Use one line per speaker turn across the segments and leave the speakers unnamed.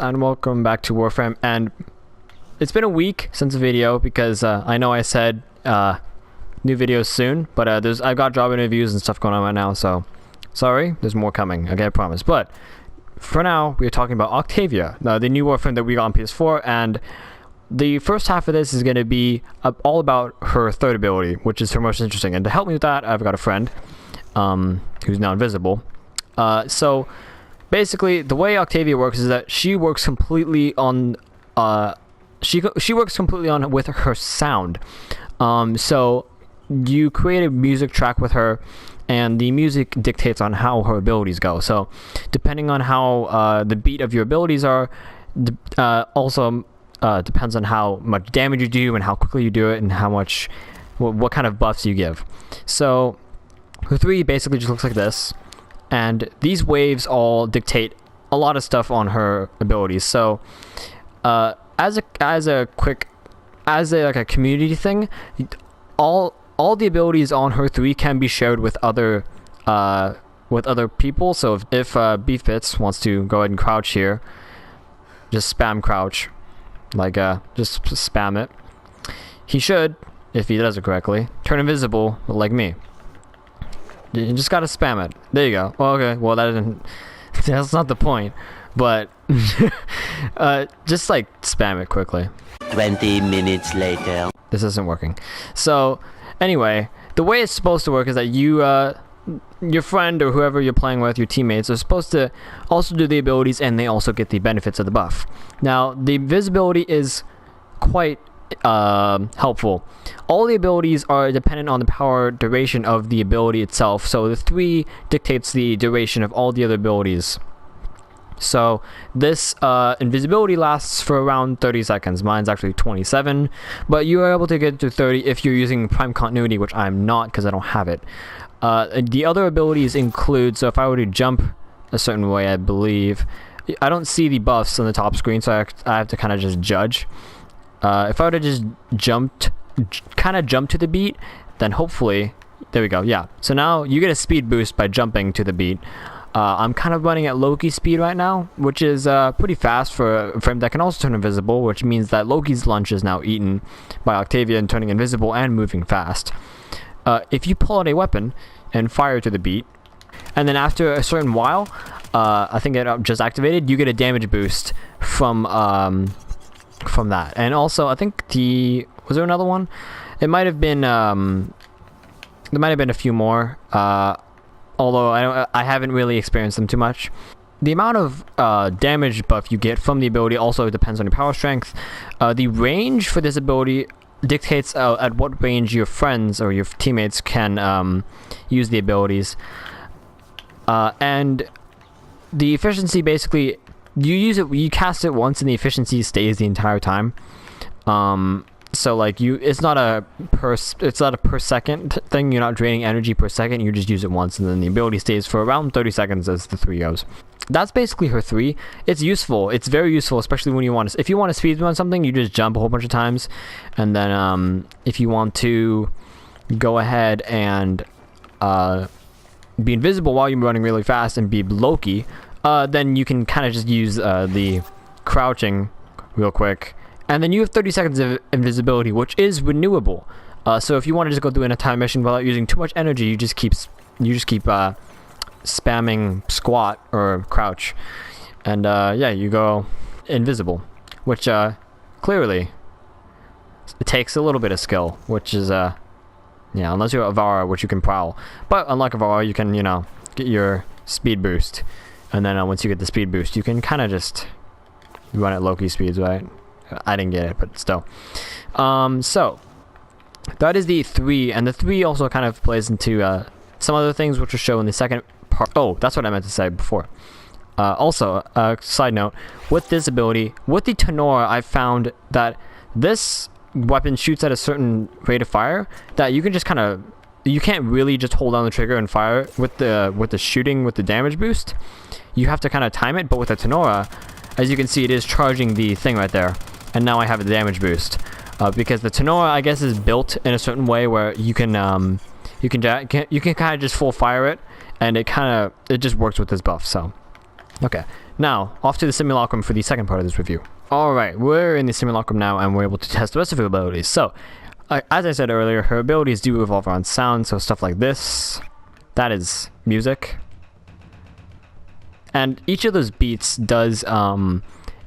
and welcome back to Warframe. And it's been a week since a video because I know I said new videos soon, but I've got job interviews and stuff going on right now, so sorry, there's more coming, okay, I promise. But for now, we're talking about Octavia, the new Warframe that we got on PS4, and the first half of this is going to be all about her third ability, which is her most interesting. And to help me with that, I've got a friend who's now invisible. So basically, the way Octavia works is that she works completely on she works completely on with her sound. So you create a music track with her, and the music dictates on how her abilities go. So depending on how the beat of your abilities are, also depends on how much damage you do and how quickly you do it and how much what kind of buffs you give. So her 3 basically just looks like this, and these waves all dictate a lot of stuff on her abilities. So as a community thing, all the abilities on her 3 can be shared with other people. So if Beefbits wants to go ahead and crouch here, just spam crouch, like just spam it. He should, if he does it correctly, turn invisible like me. You just gotta spam it. There you go. Well, okay, well that's not the point, but just like spam it quickly.
20 minutes later.
This isn't working. So anyway, the way it's supposed to work is that you your friend or whoever you're playing with, your teammates, are supposed to also do the abilities, and they also get the benefits of the buff. Now, the invisibility is quite helpful. All the abilities are dependent on the power duration of the ability itself, so the 3 dictates the duration of all the other abilities. So this invisibility lasts for around 30 seconds. Mine's actually 27, but you are able to get to 30 if you're using prime continuity, which I'm not because I don't have it. The other abilities include, so if I were to jump a certain way, I believe, I don't see the buffs on the top screen, so I have to kind of just judge. If I were to just jump to the beat, then hopefully, there we go, yeah. So now you get a speed boost by jumping to the beat. I'm kind of running at Loki speed right now, which is pretty fast for a frame that can also turn invisible, which means that Loki's lunch is now eaten by Octavia and turning invisible and moving fast. If you pull out a weapon and fire to the beat, and then after a certain while, I think it just activated, you get a damage boost from that. And also, I think was there another one? It might have been there might have been a few more. Although I haven't really experienced them too much. The amount of damage buff you get from the ability also depends on your power strength. The range for this ability dictates at what range your friends or your teammates can use the abilities. And the efficiency, basically, you cast it once and the efficiency stays the entire time. So like it's not a per second thing. You're not draining energy per second. You just use it once, and then the ability stays for around 30 seconds as the 3 goes. That's basically her 3. It's useful. It's very useful, especially when if you want to speed run something, you just jump a whole bunch of times, and then if you want to go ahead and be invisible while you're running really fast and be Loki, then you can kind of just use the crouching real quick. And then you have 30 seconds of invisibility, which is renewable. So if you want to just go through an entire mission without using too much energy, you just keep spamming squat or crouch, and yeah, you go invisible, which clearly it takes a little bit of skill, which is yeah, unless you're Avara, which you can prowl. But unlike Avara, you can get your speed boost, and then once you get the speed boost, you can kind of just run at Loki speeds, right? I didn't get it, but still. So that is the 3, and the 3 also kind of plays into some other things which will show in the second part. Oh, that's what I meant to say before. Also, side note, with this ability, with the Tenora, I found that this weapon shoots at a certain rate of fire that you can just you can't really just hold down the trigger and fire with the shooting with the damage boost. You have to kind of time it, but with the Tenora, as you can see, it is charging the thing right there. And now I have a damage boost because the Tenora, I guess, is built in a certain way where you can kind of just full fire it, and it just works with this buff. So Okay, now off to the simulacrum for the second part of this review. Alright, we're in the simulacrum now and we're able to test the rest of her abilities. So, as I said earlier, her abilities do revolve around sound, so stuff like this, that is music. And each of those beats does,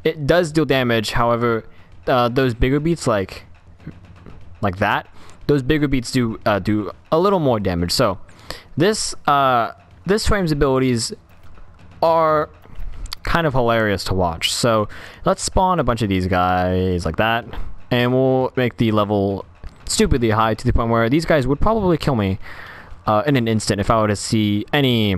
it does deal damage, however, those bigger beats like that, those bigger beats do a little more damage. So, this frame's abilities are kind of hilarious to watch. So let's spawn a bunch of these guys like that, and we'll make the level stupidly high to the point where these guys would probably kill me in an instant if I were to see any,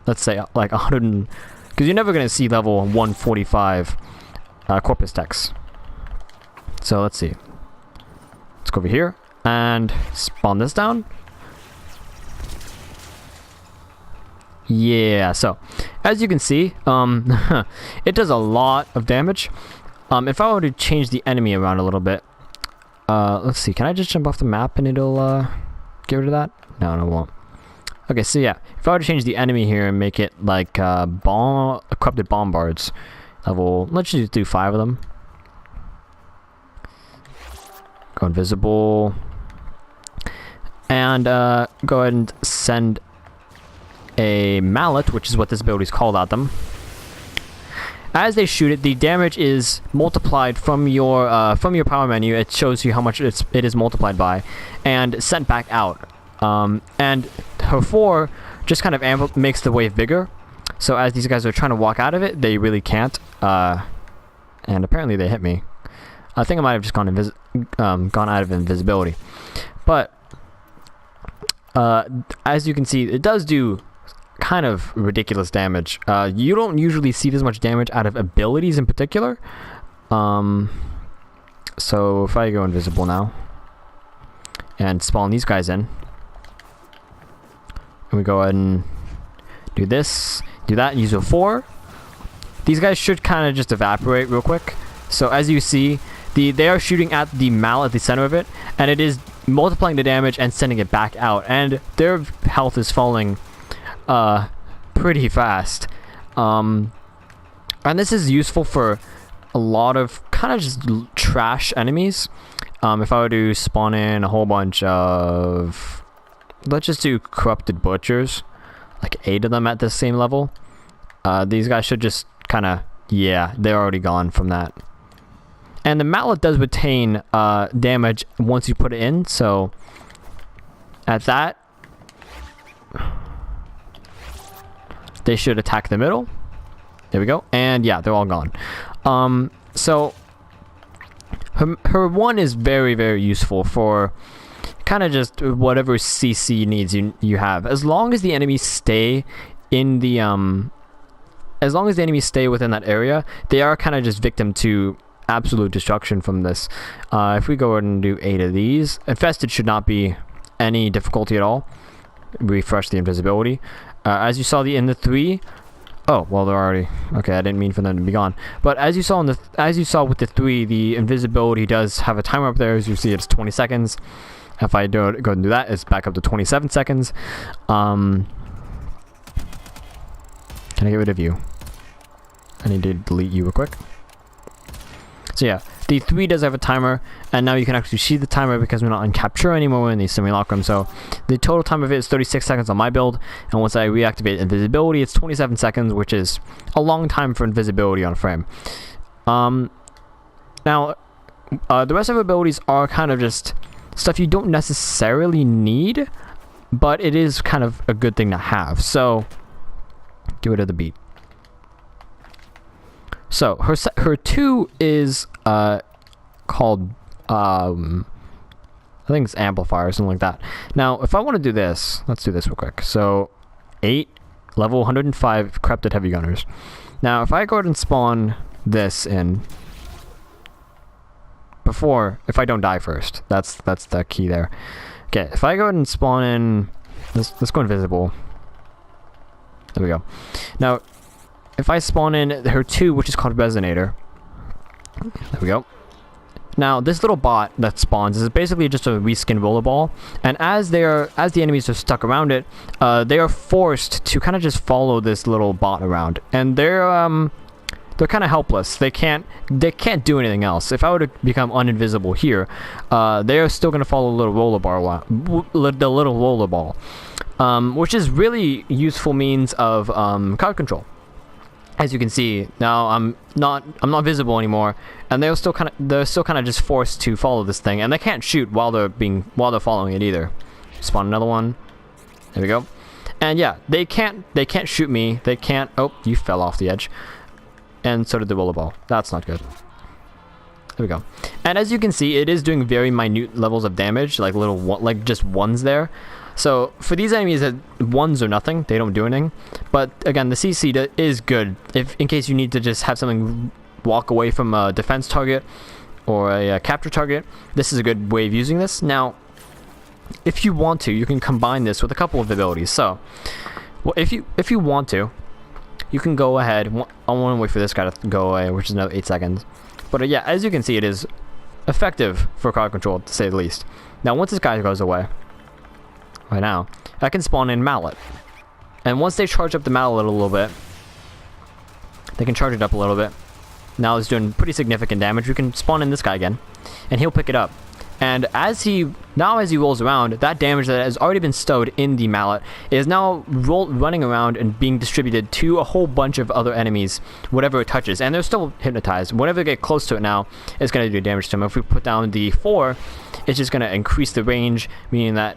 let's say like 100, because you're never going to see level 145 corpus techs. So let's see. Let's go over here and spawn this down. Yeah, so as you can see, it does a lot of damage. If I were to change the enemy around a little bit, let's see, can I just jump off the map and it'll get rid of that? No, it won't. Okay, so yeah, if I were to change the enemy here and make it like corrupted bombards level, let's just do 5 of them. Go invisible, and go ahead and send a mallet, which is what this ability is called, at them. As they shoot it, the damage is multiplied from your power menu. It shows you how much it is multiplied by, and sent back out. And her 4 just kind of makes the wave bigger. So as these guys are trying to walk out of it, they really can't. And apparently they hit me. I think I might have just gone out of invisibility. But as you can see, it does do kind of ridiculous damage. You don't usually see this much damage out of abilities in particular. So if I go invisible now and spawn these guys in, and we go ahead and do this, do that, and use a 4, these guys should kind of just evaporate real quick. So as you see, they are shooting at the mallet at the center of it, and it is multiplying the damage and sending it back out, and their health is falling pretty fast. And this is useful for a lot of kind of just trash enemies. If I were to spawn in a whole bunch of, let's just do corrupted butchers, like 8 of them at the same level, these guys should just kind of, yeah, they're already gone from that. And the mallet does retain damage once you put it in, so at that, they should attack the middle. There we go. And yeah, they're all gone. So her 1 is very, very useful for kind of just whatever CC needs you have. As long as the enemies stay in the as long as the enemies stay within that area, they are kind of just victim to absolute destruction from this. If we go ahead and do 8 of these, infested should not be any difficulty at all. Refresh the invisibility. As you saw in the 3, oh well, they're already, okay, I didn't mean for them to be gone. But as you saw with the 3, the invisibility does have a timer up there. As you see, it's 20 seconds. If I go ahead and do that, it's back up to 27 seconds. Can I get rid of you? I need to delete you real quick. So yeah, the 3 does have a timer, and now you can actually see the timer because we're not on capture anymore, we're in the simulacrum. So the total time of it is 36 seconds on my build, and once I reactivate invisibility, it's 27 seconds, which is a long time for invisibility on a frame. Now, the rest of our abilities are kind of just stuff you don't necessarily need, but it is kind of a good thing to have. So, get rid of the beat. So her 2 is called I think it's amplifier or something like that. Now if I want to do this, let's do this real quick. So 8 level 105 corrupted heavy gunners. Now if I go ahead and spawn this in before, if I don't die first, that's the key there. Okay, if I go ahead and spawn in, let's go invisible. There we go. Now if I spawn in her 2, which is called Resonator, there we go. Now, this little bot that spawns is basically just a reskin rollerball, and as the enemies are stuck around it, they are forced to kind of just follow this little bot around, and they're kind of helpless. They can't do anything else. If I were to become uninvisible here, they are still going to follow the little rollerball, which is really useful means of crowd control. As you can see, now I'm not visible anymore, and they're still kind of just forced to follow this thing, and they can't shoot while they're following it either. Spawn another one. There we go. And yeah, they can't shoot me. They can't. Oh, you fell off the edge. And so did the rollerball. That's not good. There we go. And as you can see, it is doing very minute levels of damage, like just ones there. So for these enemies, ones are nothing. They don't do anything. But again, the CC is good in case you need to just have something walk away from a defense target or a capture target. This is a good way of using this. Now, if you want to, you can combine this with a couple of abilities. So, well, if you want to, you can go ahead. I want to wait for this guy to go away, which is another 8 seconds. But yeah, as you can see, it is effective for crowd control, to say the least. Now, once this guy goes away, right now, I can spawn in Mallet. And once they charge up the Mallet a little bit, they can charge it up a little bit. Now it's doing pretty significant damage. We can spawn in this guy again, and he'll pick it up. And as he rolls around, that damage that has already been stowed in the Mallet is now running around and being distributed to a whole bunch of other enemies, whatever it touches. And they're still hypnotized. Whenever they get close to it now, it's going to do damage to them. If we put down the 4, it's just going to increase the range, meaning that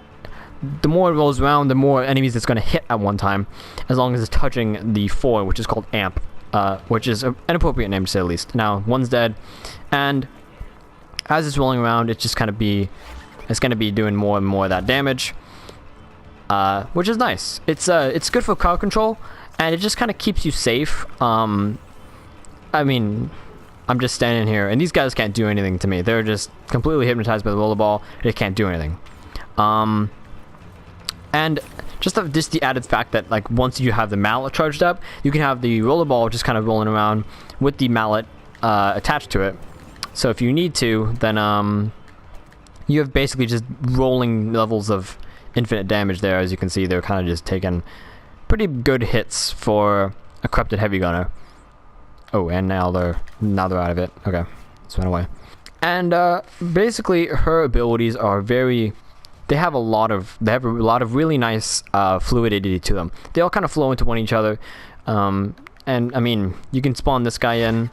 the more it rolls around, the more enemies it's going to hit at one time, as long as it's touching the 4, which is called Amp, which is an appropriate name to say the least. Now, one's dead, and as it's rolling around, it's going to be doing more and more of that damage, which is nice. It's good for crowd control, and it just kind of keeps you safe. I mean, I'm just standing here, and these guys can't do anything to me. They're just completely hypnotized by the rollerball. They can't do anything. And just the added fact that, like, once you have the Mallet charged up, you can have the rollerball just kind of rolling around with the Mallet attached to it. So if you need to, then you have basically just rolling levels of infinite damage there. As you can see, they're kind of just taking pretty good hits for a corrupted heavy gunner. Oh, and now they're out of it. Okay, let's run away. And basically, her abilities are they have a lot of really nice fluidity to them. They all kind of flow into one each other. And I mean, you can spawn this guy in,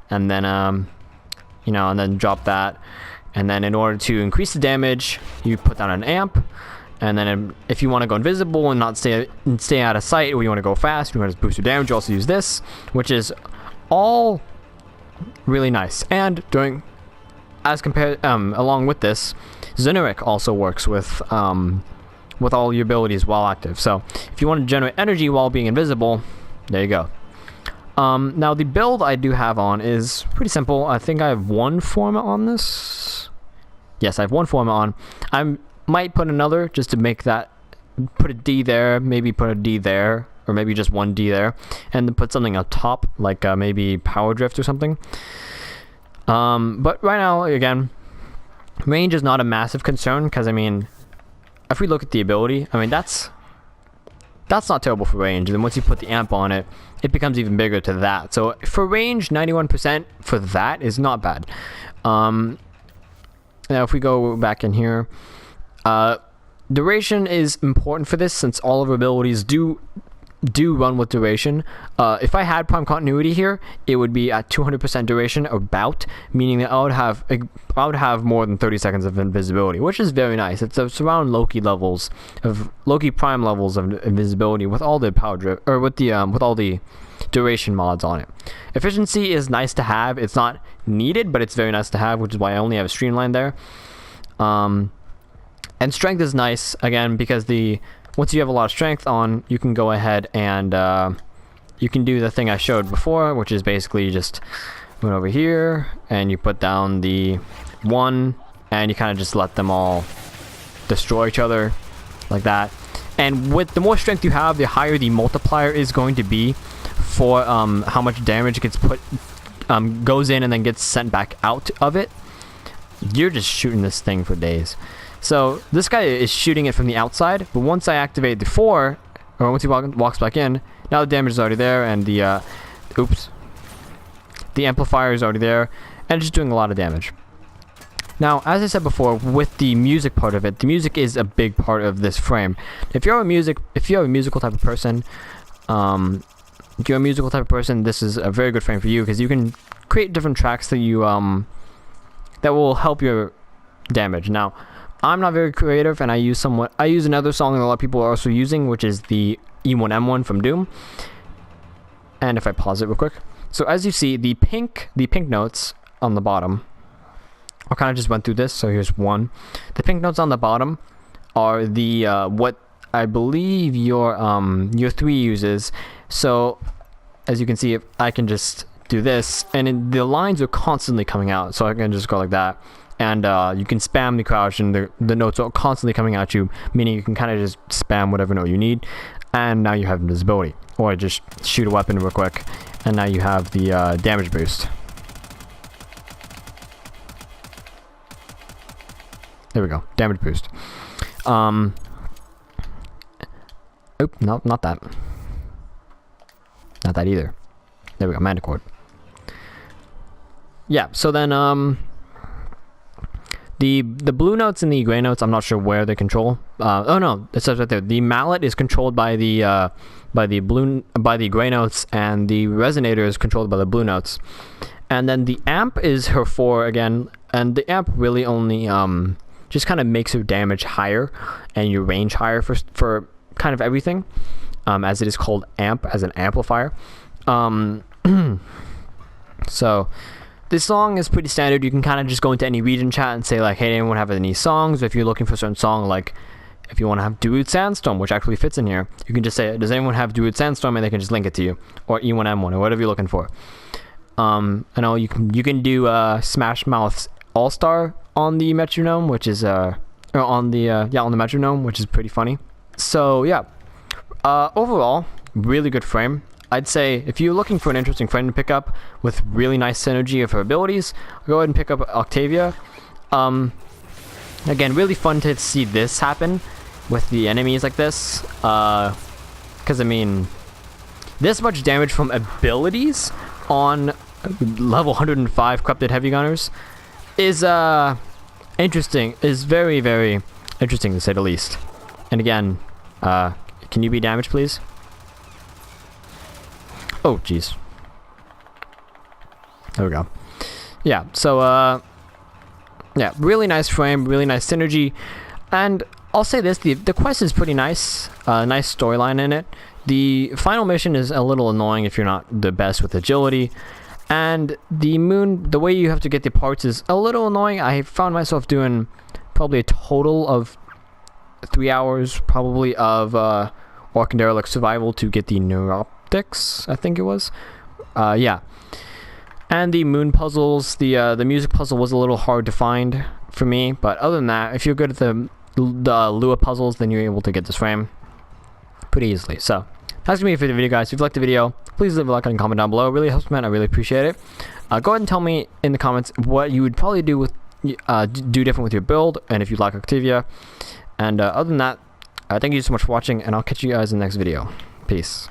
and then and then drop that. And then in order to increase the damage, you put down an amp. And then if you want to go invisible and not stay out of sight, or you want to go fast, you want to boost your damage, you also use this, which is all really nice. And along with this, Resonator also works with all your abilities while active. So if you want to generate energy while being invisible, there you go. Now the build I do have on is pretty simple. I think I have one forma on this. Yes, I have one forma on. I might put another just to make that, put a D there, maybe put a D there, or maybe just one D there, and then put something on top, like maybe Power Drift or something. But right now, again, range is not a massive concern, because I mean, if we look at the ability, I mean, that's not terrible for range. And then once you put the amp on it, it becomes even bigger to that. So for range, 91% for that is not bad. Now if we go back in here, duration is important for this, since all of our abilities do run with duration. If I had prime continuity here, it would be at 200% duration, about, meaning that I would have more than 30 seconds of invisibility, which is very nice. It's around Loki prime levels of invisibility with all the power drift, or with all the duration mods on it. Efficiency is nice to have. It's not needed, but it's very nice to have, which is why I only have a streamline there. And strength is nice, again, because once you have a lot of strength on, you can go ahead and you can do the thing I showed before, which is basically just went over here and you put down the 1, and you kind of just let them all destroy each other like that. And with the more strength you have, the higher the multiplier is going to be for how much damage gets goes in and then gets sent back out of it. you're just shooting this thing for days. So this guy is shooting it from the outside, but once I activate the 4, or once he walks back in, now the damage is already there, and the the amplifier is already there, and it's just doing a lot of damage. Now, as I said before, with the music part of it, the music is a big part of this frame. If you're a musical type of person, this is a very good frame for you, because you can create different tracks that you that will help your damage. Now, I'm not very creative, and I use another song that a lot of people are also using, which is the E1M1 from Doom. And if I pause it real quick, so as you see, the pink notes on the bottom, I kind of just went through this. So here's one. The pink notes on the bottom are the what I believe your 3 uses. So as you can see, if I can just do this, and the lines are constantly coming out, so I can just go like that, and you can spam the crouch, and the notes are constantly coming at you, meaning you can kind of just spam whatever note you need, and now you have invisibility, or just shoot a weapon real quick, and now you have the damage boost. There we go, damage boost. Oh, no, not that. Not that either. There we go, Manticore. Yeah, so then the blue notes and the gray notes, I'm not sure where they control. Oh no, it says right there. The mallet is controlled by the gray notes, and the resonator is controlled by the blue notes. And then the amp is her 4 again, and the amp really only just kind of makes your damage higher and your range higher for kind of everything, as it is called amp as an amplifier. So this song is pretty standard. You can kind of just go into any region chat and say like, hey, anyone have any songs? If you're looking for a certain song, like if you want to have Druid Sandstorm, which actually fits in here, you can just say, does anyone have Druid Sandstorm? And they can just link it to you, or E1M1, or whatever you're looking for. I know you can do Smash Mouth's All Star on the metronome, which is on the metronome, which is pretty funny. So yeah, overall, really good frame. I'd say if you're looking for an interesting frame to pick up with really nice synergy of her abilities, go ahead and pick up Octavia. Again, really fun to see this happen with the enemies like this, because I mean, this much damage from abilities on level 105 Corrupted Heavy Gunners is interesting. Is very, very interesting to say the least. And again, can you be damaged, please? Oh, jeez. There we go. Yeah, so, yeah, really nice frame, really nice synergy. And I'll say this, the quest is pretty nice. Nice storyline in it. The final mission is a little annoying if you're not the best with agility. And the way you have to get the parts is a little annoying. I found myself doing probably a total of 3 hours, probably, of Orc and Derelict Survival to get the Neuroptics, I think it was. Yeah. And the moon puzzles, the music puzzle was a little hard to find for me, but other than that, if you're good at the Lua puzzles, then you're able to get this frame pretty easily. So that's gonna be it for the video, guys. If you liked the video, please leave a like and comment down below. It really helps me out. I really appreciate it. Go ahead and tell me in the comments what you would probably do with do different with your build, and if you like Octavia. And other than that, thank you so much for watching, and I'll catch you guys in the next video. Peace.